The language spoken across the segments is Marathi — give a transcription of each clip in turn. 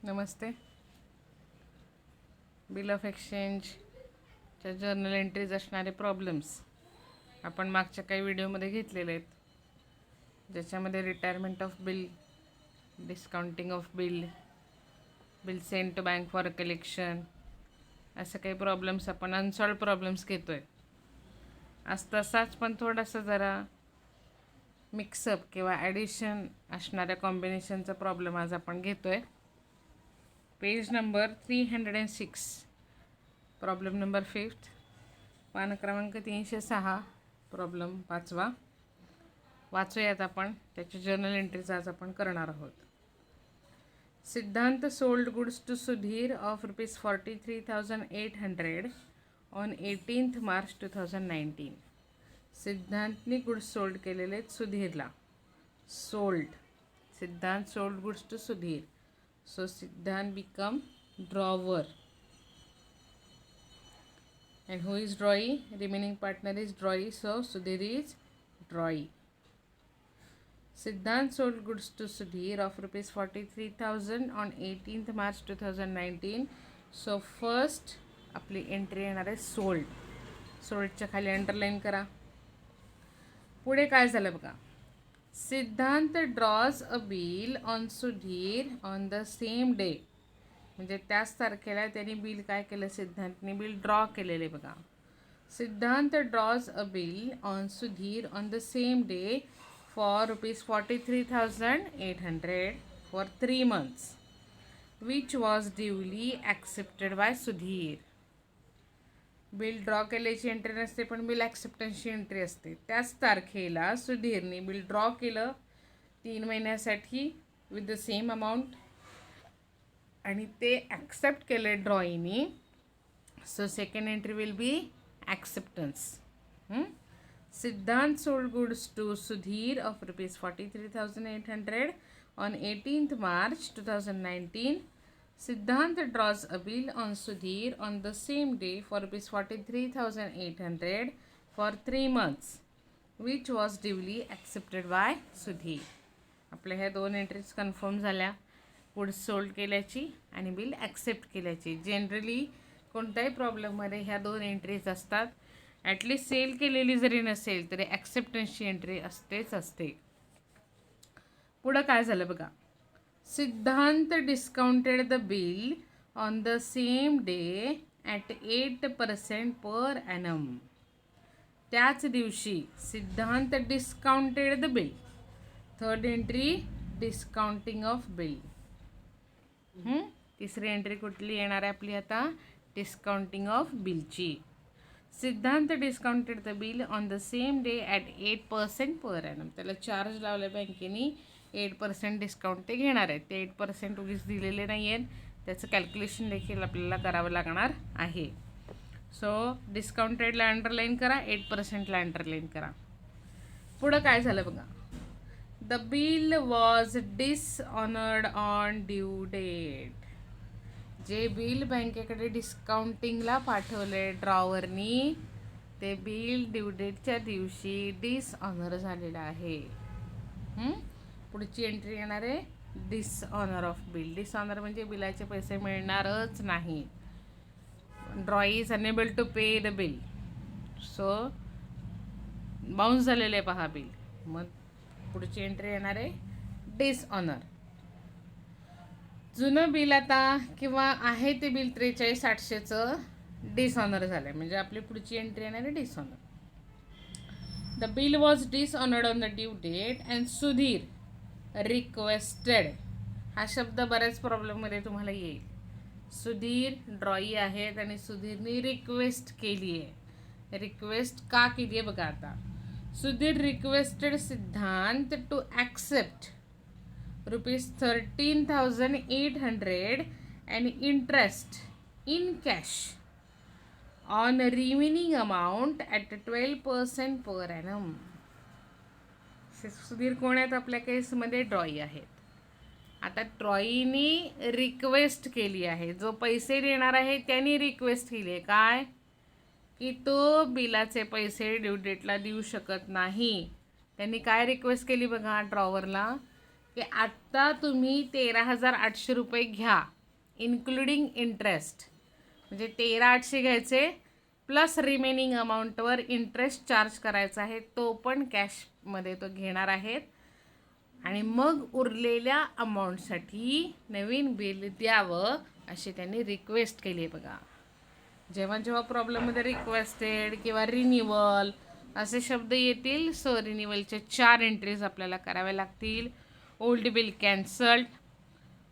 नमस्ते. बिल ऑफ एक्सचेंजच्या जर्नल एंट्रीज असणारे प्रॉब्लेम्स आपण मागच्या काही व्हिडिओमध्ये घेतलेले आहेत, ज्याच्यामध्ये retirement of bill, discounting of bill, bill send to bank for collection, असे काही प्रॉब्लेम्स आपण अनसॉल्व प्रॉब्लेम्स घेतो आहे. आज तसाच पण थोडासा जरा मिक्सअप किंवा ॲडिशन असणाऱ्या कॉम्बिनेशनचा प्रॉब्लेम आज आपण घेतो आहे. पेज नंबर 306, प्रॉब्लेम नंबर 5, पान क्रमांक 306, प्रॉब्लेम 5वा वाचूयात आपण. त्याची जर्नल एंट्रीज आज आपण करणार आहोत. Siddhant sold goods to Sudhir of ₹43,800 on 18th March 2019. सिद्धांतनी गुड्स सोल्ड केलेले आहेत सुधीरला. Sold, Siddhant sold goods to Sudhir. So Siddhant become drawer. And who is drawee? Remaining partner is drawee. So Sudhir is drawee. Siddhant sold goods to Sudhir of ₹43,000 on 18th March 2019. So first आपली एंट्री येणार आहे सोल्ड. सोल्डच्या खाली अंडरलाईन करा. पुढे काय झालं बघा. Siddhant draws a bill on Sudhir on the same day. म्हणजे त्याच तारखेला त्यांनी बिल काय केलं, सिद्धांतने बिल ड्रॉ केलेले बघा. Siddhant draws a bill on Sudhir on the same day for ₹43,800 for 3 months, which was duly accepted by Sudhir. Bill draw केल्याची एंट्री नसते, पण बिल ॲक्सेप्टन्सची एंट्री असते. त्याच तारखेला सुधीरने बिल ड्रॉ केलं 3 महिन्यासाठी विथ द सेम अमाऊंट, आणि ते ॲक्सेप्ट केले ड्रॉईनी. So second entry will be acceptance. Siddhant sold goods to Sudhir of ₹43,800 on 18th March 2019. Siddhant draws a bill on Sudhir on the same day for ₹43,800 for 3 months, which was duly accepted by Sudhir. आपल्या ह्या 2 एंट्रीज कन्फर्म झाल्या, गुड्स सोल्ड केल्याची आणि बिल ॲक्सेप्ट केल्याची. जनरली कोणत्याही प्रॉब्लेममध्ये ह्या 2 एंट्रीज असतात. ॲटलिस्ट सेल केलेली जरी नसेल तरी ॲक्सेप्टन्सची एंट्री असतेच असते. पुढं काय झालं बघा. Siddhant discounted the bill on the same day at 8% per annum. त्याच दिवशी सिद्धांत discounted the bill. Third entry discounting of bill. तिसरी एंट्री कुठली येणार आहे आपली आता, डिस्काउंटिंग ऑफ बिलची. सिद्धांत discounted the bill on the same day at 8% per annum. त्याला चार्ज लावले बँकेनी, 8% डिस्काउंट ते घेणार आहेत. ते 8% उगीच दिलेले नाही आहेत, त्याचं कॅल्क्युलेशन देखील आपल्याला करावं लागणार आहे. सो डिस्काउंटेडला अंडरलाईन करा, 8%ला अंडरलाईन करा. पुढं काय झालं बघा. The bill was dishonoured on due date. जे बिल बँकेकडे डिस्काउंटिंगला पाठवले ड्रॉवरनी, ते बिल ड्यू डेटच्या दिवशी डिसऑनर झालेलं आहे. पुढची एंट्री येणार आहे डिसऑनर ऑफ बिल. डिसऑनर म्हणजे बिलाचे पैसे मिळणारच नाही. Drawee is unable to pay the bill. So bounce झालेलं आहे पहा बिल. मग पुढची एंट्री येणार आहे डिसऑनर. जुनं बिल आता किंवा आहे ते बिल 43,800चं डिसऑनर झालं आहे, म्हणजे आपली पुढची एंट्री येणार आहे dishonour. The bill was dishonoured on the due date and Sudhir requested. हा शब्द बऱ्याच प्रॉब्लेममध्ये तुम्हाला येईल. सुधीर ड्रॉई आहेत आणि सुधीरने रिक्वेस्ट केली आहे. रिक्वेस्ट का केली आहे बघा आता. Sudhir requested Siddhant to accept ₹13,800 and interest in cash on remaining amount at 12% per annum. सुधीर कोण आहेत आपल्या केसमध्ये, ड्रॉई आहेत. आता ड्रॉईनी रिक्वेस्ट केली आहे, जो पैसे देणार आहे त्यांनी रिक्वेस्ट केली आहे काय, की तो बिलाचे पैसे ड्यू डेटला देऊ शकत नाही. त्यांनी काय रिक्वेस्ट केली बघा ड्रॉवरला, की आत्ता तुम्ही ₹13,800 घ्या इन्क्लुडिंग इंटरेस्ट, म्हणजे 13,800 घ्यायचे प्लस रिमेनिंग अमाऊंटवर इंटरेस्ट चार्ज करायचा आहे, तो पण कॅशमध्ये तो घेणार आहेत. आणि मग उरलेल्या अमाऊंटसाठी नवीन बिल द्यावं अशी त्यांनी रिक्वेस्ट केली आहे बघा. जेव्हा जेव्हा प्रॉब्लेममध्ये रिक्वेस्टेड किंवा रिन्युअल असे शब्द येतील, सो रिन्युअलचे 4 एंट्रीज आपल्याला कराव्या लागतील. ओल्ड बिल कॅन्सल्ड,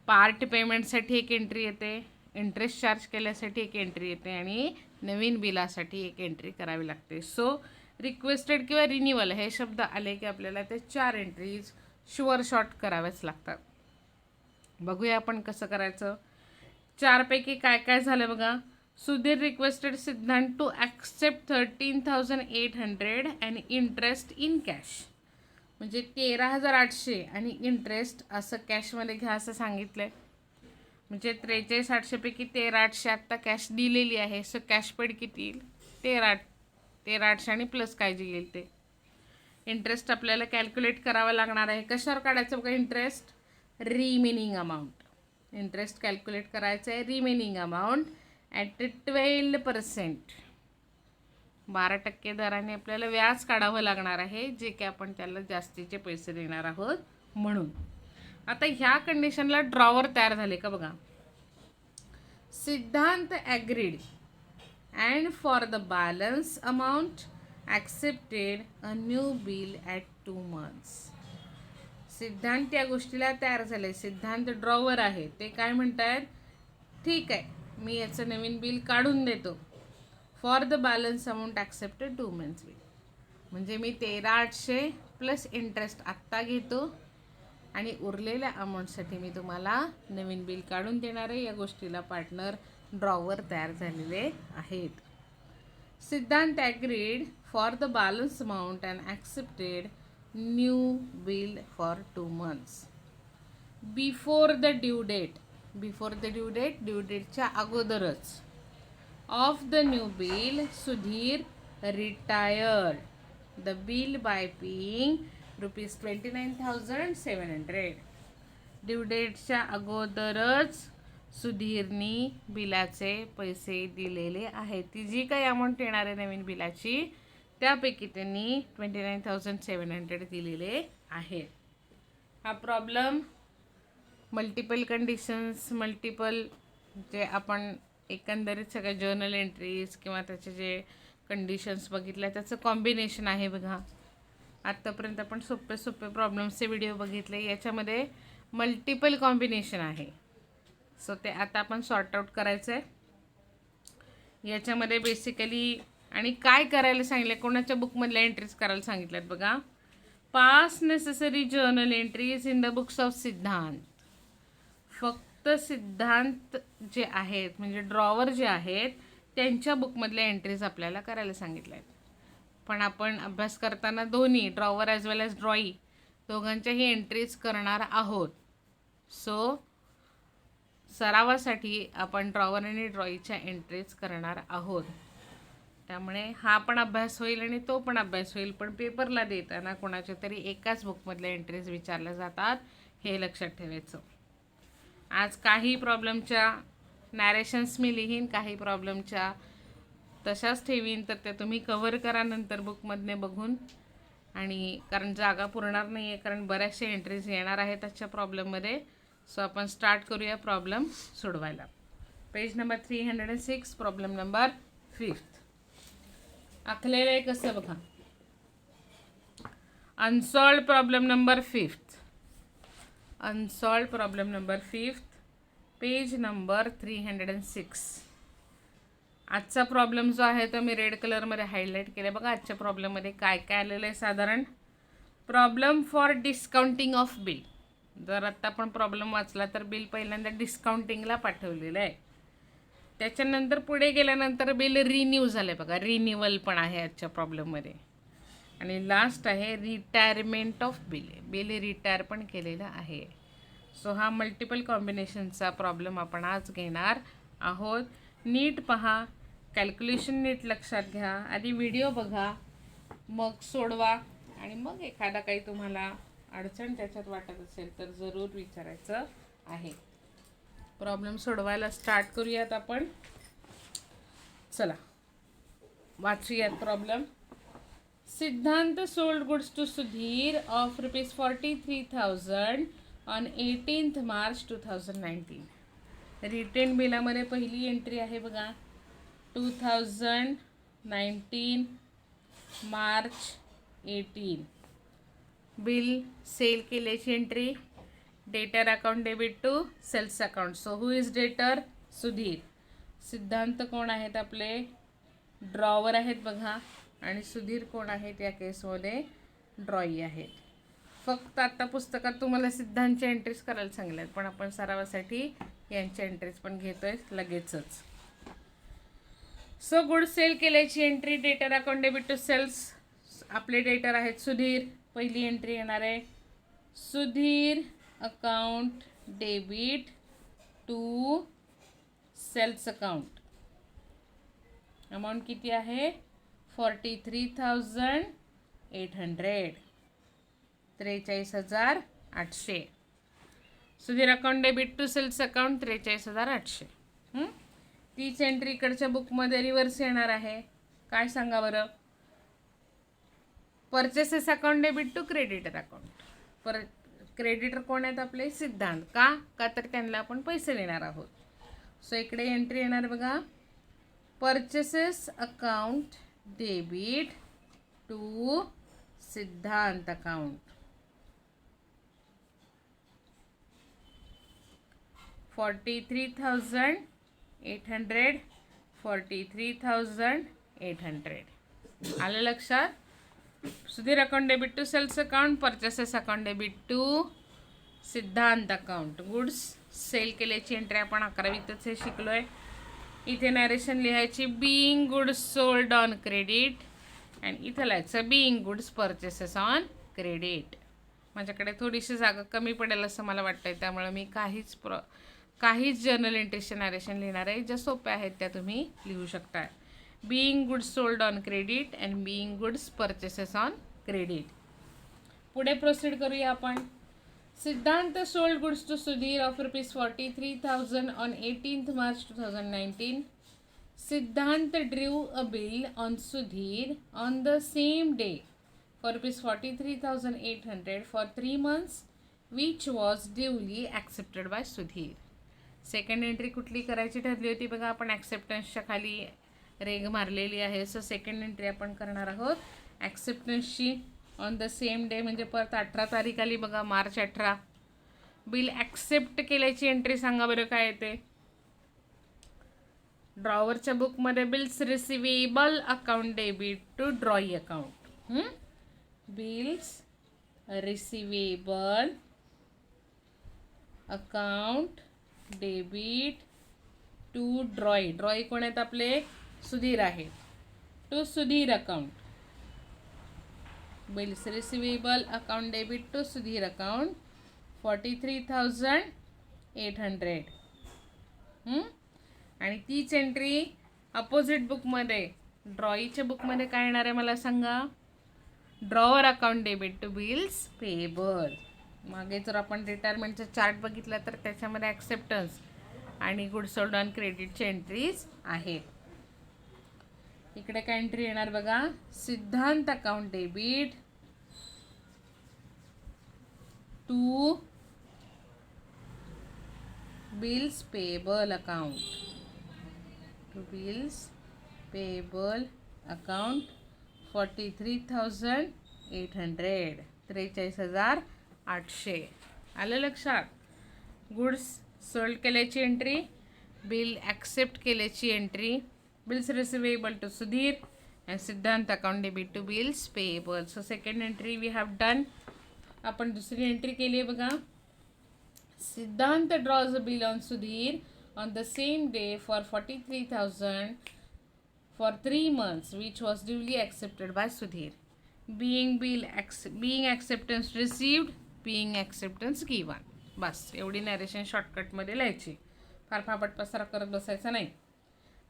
पार्ट पेमेंटसाठी एक एंट्री येते, इंटरेस्ट चार्ज केल्यासाठी एक एंट्री येते आणि नवीन बिलासाठी एक एंट्री करावी लागते. सो रिक्वेस्टेड किंवा रिन्युअल हे शब्द आले की आपल्याला ते 4 एंट्रीज शुअर शॉर्ट कराव्याच लागतात. बघूया आपण कसं करायचं. 4 पैकी काय काय झालं बघा. Sudhir requested Siddhant to accept 13,800 and interest in cash, म्हणजे 13,800 आणि इंटरेस्ट असं कॅशमध्ये घ्या असं सांगितलं आहे. म्हणजे 43,800 पैकी 13,800 आत्ता कॅश दिलेली आहे. सो कॅश पेड किती येईल, 13,800 आणि प्लस काय जे येईल ते. इंटरेस्ट आपल्याला कॅल्क्युलेट करावं लागणार आहे. कशावर काढायचं बघा interest, remaining amount. Interest calculate करायचं आहे रिमेनिंग अमाऊंट ॲट 12%, 12% दराने आपल्याला व्याज काढावं लागणार आहे, जे की आपण त्याला जास्तीचे पैसे देणार आहोत म्हणून. आता ह्या कंडिशनला ड्रॉवर तयार झाले का बघा. सिद्धांत agreed and for the balance amount accepted a new bill at 2 months. सिद्धांत या गोष्टीला तयार झाले. सिद्धांत ड्रॉवर आहे. ते काय म्हणतात, ठीक आहे मी याचं नवीन बिल काढून देतो. For the balance amount accepted 2 months bill, म्हणजे मी 13,800 प्लस इंटरेस्ट आत्ता घेतो आणि उरलेल्या अमाऊंटसाठी मी तुम्हाला नवीन बिल काढून देणार आहे. या गोष्टीला पार्टनर ड्रॉवर तयार झालेले आहेत. Siddhant agreed for the balance amount and accepted new bill for 2 months. Before the due date, before the due date, due डेटच्या अगोदरच, of the new bill Sudhir retired the bill by paying ₹29,700. Due डेटच्या अगोदरच सुधीरनी बिलाचे पैसे दिलेले आहेत. ती जी काही अमाऊंट येणार आहे नवीन बिलाची त्यापैकी त्यांनी 29,700 दिलेले आहेत. हा प्रॉब्लेम मल्टिपल कंडिशन्स, मल्टिपल जे आपण एकंदरीत सगळ्या जर्नल एंट्रीज किंवा त्याचे जे कंडिशन्स बघितल्या त्याचं कॉम्बिनेशन आहे बघा. आत्तापर्यंत आपण सोपे सोपे प्रॉब्लेम्सचे व्हिडिओ बघितले, याच्यामध्ये मल्टिपल कॉम्बिनेशन आहे. सो ते आता आपण सॉर्ट आऊट करायचं आहे. याच्यामध्ये बेसिकली आणि काय करायला सांगितलं, कोणाच्या बुकमधल्या एंट्रीज करायला सांगितल्यात बघा. Pass necessary journal entries in the books of सिद्धांत. फक्त सिद्धांत जे आहेत म्हणजे ड्रॉवर जे आहेत त्यांच्या बुकमधल्या एंट्रीज आपल्याला करायला सांगितल्या आहेत. पण आपण अभ्यास करताना दोन्ही ड्रॉवर ॲज वेल ॲज ड्रॉई दोघांच्याही एंट्रीज करणार आहोत. सो सरावासाठी आपण ड्रॉवर आणि ड्रॉईच्या एंट्रीज करणार आहोत. त्यामुळे हा पण अभ्यास होईल आणि तो पण अभ्यास होईल. पण पेपरला देताना कोणाच्या तरी एकाच बुकमधल्या एंट्रीज विचारल्या जातात, हे लक्षात ठेवायचं. आज काही प्रॉब्लेमच्या नॅरेशन्स मी लिहीन, काही प्रॉब्लेमच्या तशाच ठेवीन, तर त्या तुम्ही कव्हर करा नंतर बुकमधने बघून. आणि कारण जागा पुरणार नाही आहे, कारण बऱ्याचशा एंट्रीज येणार आहेत आजच्या प्रॉब्लेममध्ये. सो आपण स्टार्ट करूया प्रॉब्लेम सोडवायला. Page number 306, problem number 5. आखलेलं आहे कसं बघा. Unsold problem number 5. Unsold problem number 5, page number 306. आजचा प्रॉब्लेम जो आहे तो मी रेड कलरमध्ये हायलाईट केला बघा. आजच्या प्रॉब्लेममध्ये काय काय आलेलं आहे साधारण. Problem for discounting of bill. जर आत्ता आपण प्रॉब्लेम वाचला तर बिल पहिल्यांदा डिस्काउंटिंगला पाठवलेलं आहे. त्याच्यानंतर पुढे गेल्यानंतर बिल रिन्यू झालं आहे बघा. रिन्युअल पण आहे आजच्या प्रॉब्लेममध्ये. आणि लास्ट आहे retirement of bill. Bill retire पण केलेलं आहे. सो हा मल्टिपल कॉम्बिनेशनचा प्रॉब्लेम आपण आज घेणार आहोत. नीट पहा, कॅल्क्युलेशन नीट लक्षात घ्या, आधी व्हिडिओ बघा, मग सोडवा. आणि मग एखादा काही तुम्हाला अडचण त्याच्यात वाटत असेल तर जरूर विचारायचं आहे. प्रॉब्लेम सोडवायला स्टार्ट करूयात आपण. चला वाचूयात problem. Siddhant sold goods to Sudhir of ₹43,000 on 18th March 2019. Written बिलामध्ये पहिली एंट्री आहे बघा, 2019 March 18. बिल सेल केल्याची entry, debtor account debit to sales account. So who is debtor? Sudhir. सिद्धांत कोण आहेत आपले? ड्रॉवर आहेत बघा. आणि सुधीर कोण आहेत या केसमध्ये? ड्रॉई आहेत. फक्त आता पुस्तकात तुम्हाला सिद्धांतच्या एंट्रीज करायला सांगितल्यात, पण आपण सरावासाठी यांच्या एंट्रीज पण घेतोय लगेचच. सो गुड सेल केल्याची entry, debtor account debit to sales. आपले डेटर आहेत सुधीर. पहिली एंट्री येणार आहे Sudhir account debit to sales account. Amount किती आहे? 43,800, 43,800. Sudhir account debit to sales account 43,800. तीच एंट्री इकडच्या बुकमध्ये रिव्हर्स येणार आहे. काय सांगा बरं? Purchases account debit to creditor account. Creditor कोण आहेत आपले? सिद्धांत. का तर त्यांना आपण पैसे देणार आहोत. सो इकडे एंट्री येणार बघा, purchases account debit to Siddhant account. 43,800, 43,800. आलं लक्षात? Sudhir account debit to sales account, purchases account debit to Siddhant account. Goods sale केल्याची एंट्री आपण 11वीतच हे शिकलोय. इथे नरेशन लिहायची being goods sold on credit, आणि इथं लिहायचं being goods purchases on credit. माझ्याकडे थोडीशी जागा कमी पडेल असं मला वाटतंय, त्यामुळे मी काहीच जर्नल एंट्रीचे नरेशन लिहिणार आहे. ज्या सोप्या आहेत त्या तुम्ही लिहू शकता. Being goods sold on credit and being goods purchases on credit. पुढे प्रोसीड करूया आपण. Siddhant sold goods to Sudhir of ₹43,000 on 18th March 2019. Siddhant drew a bill on Sudhir on the same day for ₹43,800 for 3 months, which was duly accepted by Sudhir. Second entry कुठली करायची ठरली होती बघा आपण? ॲक्सेप्टन्सच्या खाली रेग मारलेली आहे. सो सेकंड एंट्री आपण करणार आहोत ॲक्सेप्टन्सची. ऑन द सेम डे म्हणजे परत 18 तारीख आली बघा, मार्च 18. बिल ॲक्सेप्ट केल्याची एंट्री सांगा बरं काय येते? ड्रॉवरच्या बुकमध्ये bills receivable account debit to drawee account. Bills receivable account debit to drawee. Drawee कोण आहेत आपले? सुधीर आहेत. To Sudhir account. Bills receivable account debit to Sudhir account 43,800. आणि तीच एंट्री अपोजिट बुकमध्ये, ड्रॉईच्या बुकमध्ये काय येणार आहे मला सांगा? Drawer account debit to bills payable. मागे जर आपण रिटायरमेंटचा चार्ट बघितला तर त्याच्यामध्ये ॲक्सेप्टन्स आणि गुड सोल्ड ऑन क्रेडिटचे एंट्रीज आहेत. इकडे काय एंट्री येणार बघा? Siddhant account debit to bills payable account. To bills payable account 43,800, 43,800. आलं लक्षात? गुड्स सोल्ड केल्याची एंट्री, बिल ॲक्सेप्ट केल्याची entry, bills receivable to Sudhir and Siddhant account debit to bills payable. So second entry we have done. आपण दुसरी एंट्री केली आहे बघा. Siddhant draws a bill on Sudhir on the same day for 43,000 for 3 months, which was duly accepted by Sudhir. Being acceptance received, being acceptance given. बस एवढी नॅरेशन शॉर्टकटमध्ये लिहायची, फार फापट पसारा करत बसायचा नाही.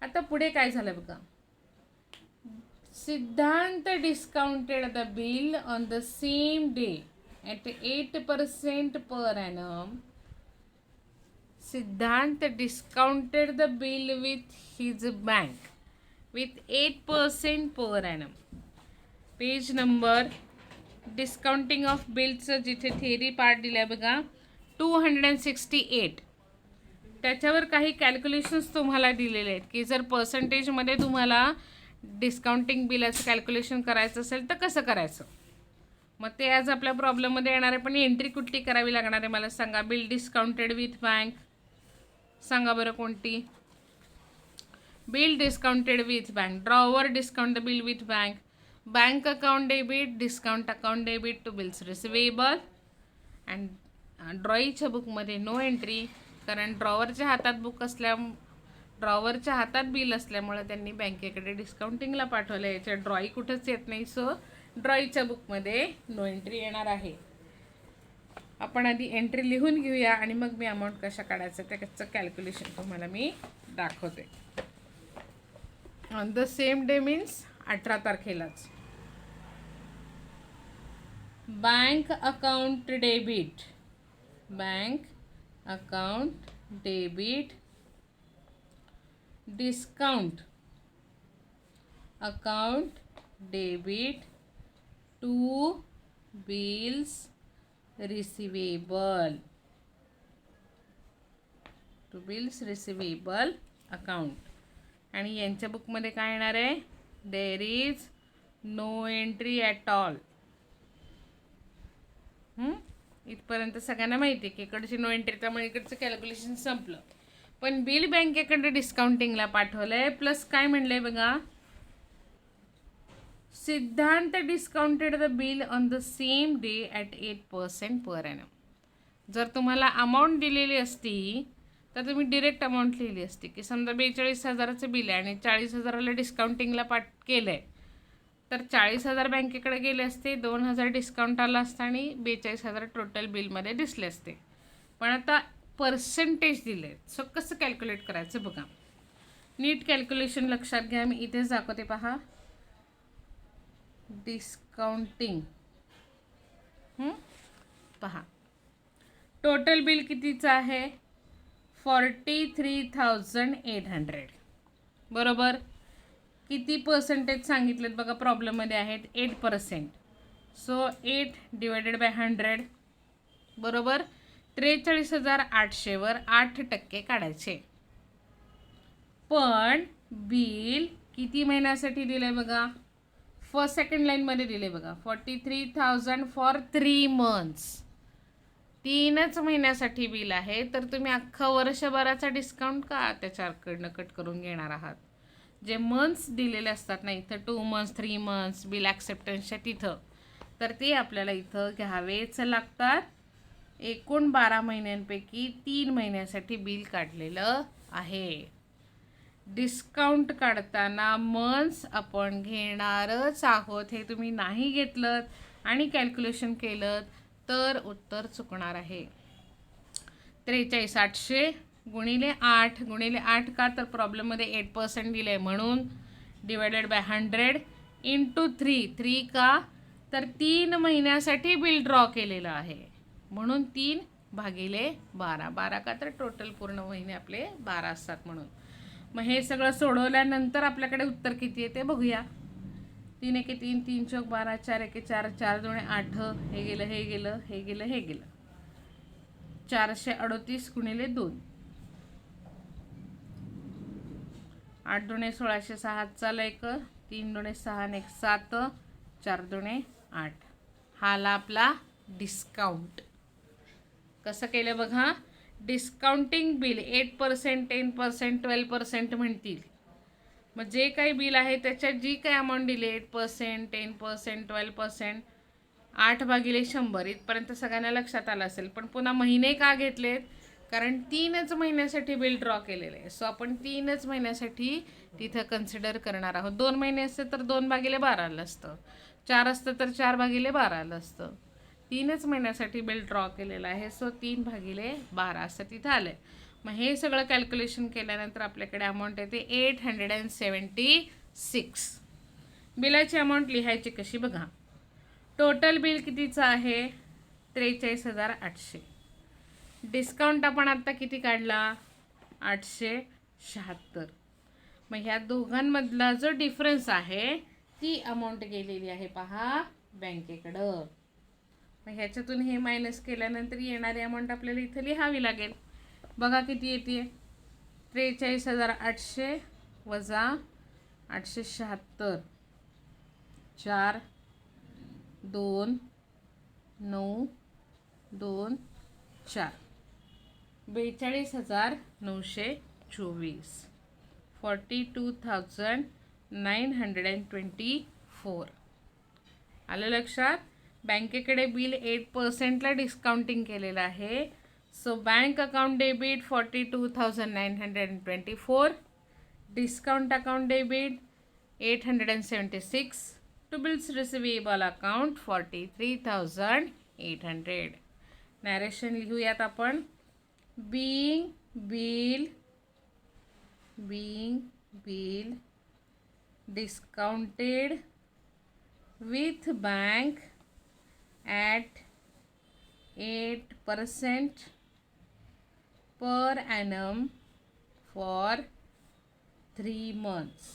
आता पुढे काय झालं बघा. Siddhant discounted the bill on the same day at 8% per annum. Siddhant discounted the bill with his bank with 8% per annum. Page number discounting of बिलचं जिथे थिअरी पार्ट दिला आहे बघा 268. त्याच्यावर काही कॅल्क्युलेशन्स तुम्हाला दिलेले आहेत की जर पर्सेंटेजमध्ये तुम्हाला डिस्काउंटिंग बिलाचं कॅल्क्युलेशन करायचं असेल तर कसं करायचं. मग ते आज आपल्या प्रॉब्लेममध्ये येणार आहे. पण एंट्री कुठली करावी लागणार आहे मला सांगा. बिल डिस्काउंटेड विथ बँक सांगा बरं कोणती. Bill discounted with bank. Drawer discount the bill with bank. Bank account debit discount account debit to bills receivable. And ड्रॉईच्या बुकमध्ये नो एंट्री, कारण ड्रॉवरच्या हातात बिल असल्यामुळे त्यांनी बँकेकडे डिस्काउंटिंगला पाठवलं. याच्या ड्रॉई कुठंच येत नाही, सो ड्रॉईच्या बुकमध्ये नो एंट्री येणार आहे. आपण आधी एंट्री लिहून घेऊया आणि मग मी अमाऊंट कशा काढायचं त्याचं कॅल्क्युलेशन तुम्हाला मी दाखवते. On the same day means 18 तारखेलाच. Bank account debit. Bank account debit discount account debit to bills receivable. To bills receivable account. आणि यांच्या बुकमध्ये काय येणार आहे. There is no entry at all. इथपर्यंत सगळ्यांना माहिती आहे की इकडची नो एंट्री, त्यामुळे इकडचं कॅल्क्युलेशन संपलं. पण बिल बँकेकडे डिस्काउंटिंगला पाठवलं आहे. प्लस काय म्हणलं आहे बघा. Siddhant discounted the bill on the same day at 8% per annum. जर तुम्हाला अमाऊंट दिलेली असती तर तुम्ही डिरेक्ट अमाऊंट लिहिली असती की समजा 42,000चं बिल आहे आणि 40,000ला डिस्काउंटिंगला केलं आहे तर 40,000 बँकेकडे गेले असते, 2,000 डिस्काउंट आला असता आणि 42,000 टोटल बिलमध्ये दिसले असते. पण आता पर्सेंटेज दिले आहेत, सो कसं कॅल्क्युलेट करायचं बघा. नीट कॅल्क्युलेशन लक्षात घ्या. मी इथेच दाखवते पहा. डिस्काउंटिंग पहा. टोटल बिल कितीचं आहे. 43,800 बरोबर. किती पर्सेंटेज सांगितलेत बघा प्रॉब्लेममध्ये आहेत 8%. सो 8 डिवायडेड बाय 100 बरोबर. 43,800 वर 8% काढायचे. पण बिल किती महिन्यासाठी दिले बघा. फर्स्ट सेकंड लाईनमध्ये दिले बघा 43,000 फॉर 3 months. 3च महिन्यासाठी बिल आहे तर तुम्ही अख्खा वर्षभराचा डिस्काउंट का त्याच्याकडनं कट करून घेणार आहात. जे मंथ्स दिलेले असतात ना इथं 2 months 3 months बिल ॲक्सेप्टन्सच्या तिथं, तर ते आपल्याला इथं घ्यावेच लागतात. एकूण 12 महिन्यांपैकी 3 महिन्यासाठी बिल काढलेलं आहे. डिस्काउंट काढताना मंथ्स आपण घेणारच आहोत. हे तुम्ही नाही घेतलं आणि कॅल्क्युलेशन केलं तर उत्तर चुकणार आहे. 43,800 गुणिले 8 गुणिले 8 का तर प्रॉब्लेममध्ये 8% दिलं आहे म्हणून डिवायडेड बाय 100 इंटू 3 का तर 3 महिन्यासाठी बिल ड्रॉ केलेलं आहे म्हणून 3/12. 12 का तर टोटल पूर्ण महिने आपले 12 असतात म्हणून. मग हे सगळं सोडवल्यानंतर आपल्याकडे उत्तर किती येते बघूया. 3 एके 3 3 चौक 12 4 एके 4 4 दुणे 8 हे गेलं हे गेलं हे गेलं हे गेलं 438 गुणिले 2 8 दुणे 16 6 चाल 1 3 दुणे 6 1 7 4 दुणे 8. हा आला आपला डिस्काउंट. कसं केलं बघा. डिस्काउंटिंग बिल 8% 10% 12% म्हणतील. मग जे काही बिल आहे त्याच्यात जी काही अमाऊंट दिली 8% 10% 12% 8/100 इथपर्यंत सगळ्यांना लक्षात आलं असेल. पण पुन्हा महिने का घेतलेत कारण 3च महिन्यासाठी बिल ड्रॉ केलेलं आहे. सो आपण 3च महिन्यासाठी तिथं कन्सिडर करणार आहोत. 2 महिने असते तर 2/12 आलं असतं, 4 असतं तर 4/12 आलं असतं. 3च महिन्यासाठी बिल ड्रॉ केलेलं आहे सो 3/12 असं तिथं आलं आहे. मग हे सगळं कॅल्क्युलेशन केल्यानंतर आपल्याकडे अमाऊंट येते 876. बिलाची अमाऊंट लिहायची कशी बघा. टोटल बिल कितीचं आहे 43,800 डिस्काउंट आपण आत्ता किती काढला? 876. मग ह्या दोघांमधला जो डिफरन्स आहे ती अमाऊंट गेलेली आहे पहा बँकेकडं. मग ह्याच्यातून हे मायनस केल्यानंतर येणारी अमाऊंट आपल्याला इथं लिहावी लागेल. बघा किती येते? 43,800 वजा 876. 4 2 9 2 4 42,924. 42,924. आलं लक्षात? बँकेकडे बिल 8%ला डिस्काउंटिंग केलेलं आहे. So bank account debit 42,924, discount account debit 876, to bills receivable account 43,800. Narration लिहूयात आपण. being bill discounted with bank at 8% per annum for 3 months.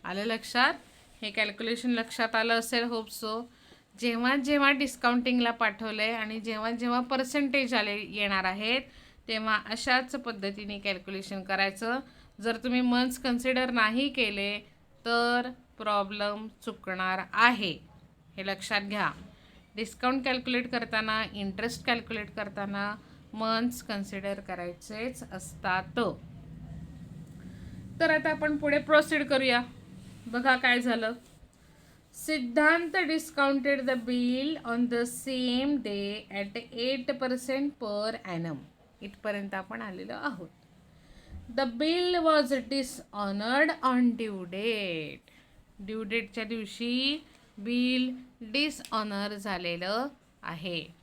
आलं लक्षात? हे कॅल्क्युलेशन लक्षात आलं असेल, होप सो. जेव्हा जेव्हा डिस्काउंटिंगला पाठवलं आहे आणि जेव्हा जेव्हा पर्सेंटेज येणार आहेत तेव्हा अशाच पद्धतीने कॅल्क्युलेशन करायचं. जर तुम्ही मंथ्स कन्सिडर नाही केले तर प्रॉब्लेम चुकणार आहे, हे लक्षात घ्या. डिस्काउंट कॅल्क्युलेट करताना, इंटरेस्ट कॅल्क्युलेट करताना मंथ्स कन्सिडर करायचेच असतात. तर आता आपण पुढे प्रोसीड करूया. बघा काय झालं. Siddhant discounted the bill on the same day at 8% per annum. इथपर्यंत आपण आलेलो आहोत. The bill was dishonoured on due date. Due डेटच्या दिवशी बिल डिसऑनर झालेलं आहे.